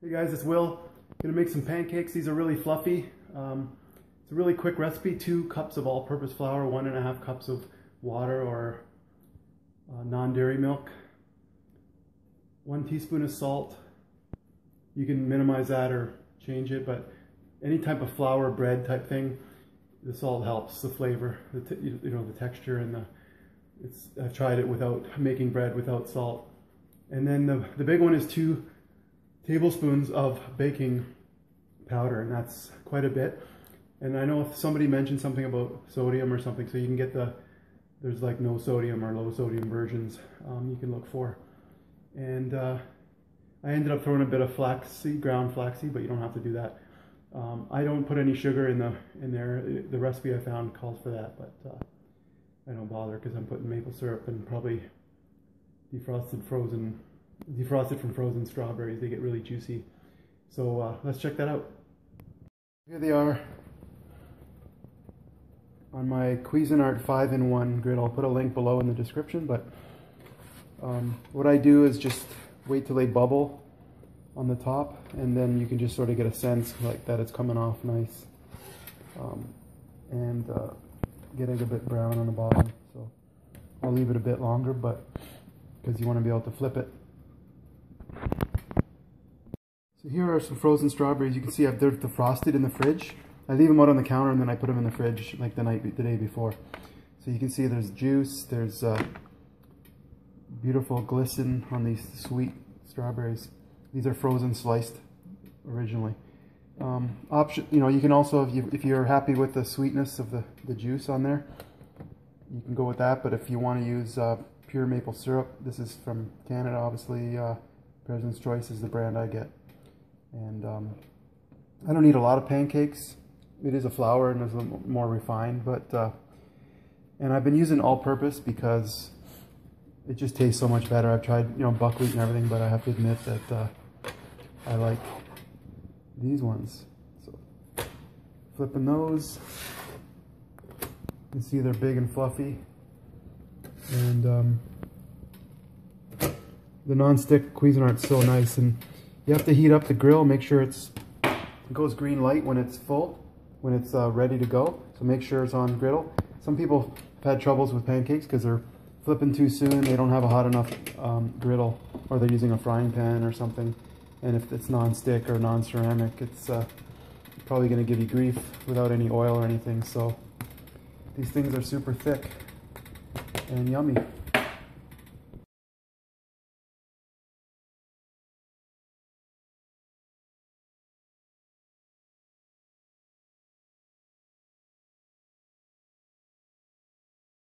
Hey guys, it's Will. Gonna make some pancakes. These are really fluffy. It's a really quick recipe. 2 cups of all-purpose flour, 1.5 cups of water or non-dairy milk, 1 teaspoon of salt. You can minimize that or change it, but any type of flour, bread type thing, the salt helps the flavor, the texture, and I've tried it without making bread without salt. And then the big one is 2 tablespoons of baking powder, and that's quite a bit. And I know if somebody mentioned something about sodium or something, so you can get there's like no sodium or low sodium versions you can look for. And I ended up throwing a bit of flaxseed, ground flaxseed, but you don't have to do that. I don't put any sugar in there. The recipe I found calls for that, but I don't bother because I'm putting maple syrup and probably defrosted from frozen strawberries. They get really juicy. So let's check that out. Here they are on my Cuisinart 5-in-1 griddle. I'll put a link below in the description, but what I do is just wait till they bubble on the top, and then you can just sort of get a sense like that it's coming off nice, and getting a bit brown on the bottom. So I'll leave it a bit longer, but because you want to be able to flip it. So here are some frozen strawberries. You can see they're defrosted in the fridge. I leave them out on the counter and then I put them in the fridge like the day before. So you can see there's juice, there's beautiful glisten on these sweet strawberries. These are frozen sliced originally. You can also, if you're happy with the sweetness of the juice on there, you can go with that. But if you want to use pure maple syrup, this is from Canada, obviously. President's Choice is the brand I get. And I don't need a lot of pancakes. It is a flour and it's a little more refined, but and I've been using all-purpose because it just tastes so much better. I've tried, buckwheat and everything, but I have to admit that I like these ones. So flipping those, you can see they're big and fluffy, and the non-stick Cuisinart's so nice. And you have to heat up the grill, make sure it goes green light when it's full, when it's ready to go. So make sure it's on griddle. Some people have had troubles with pancakes because they're flipping too soon. They don't have a hot enough griddle, or they're using a frying pan or something. And if it's non-stick or non-ceramic, it's probably going to give you grief without any oil or anything. So these things are super thick and yummy.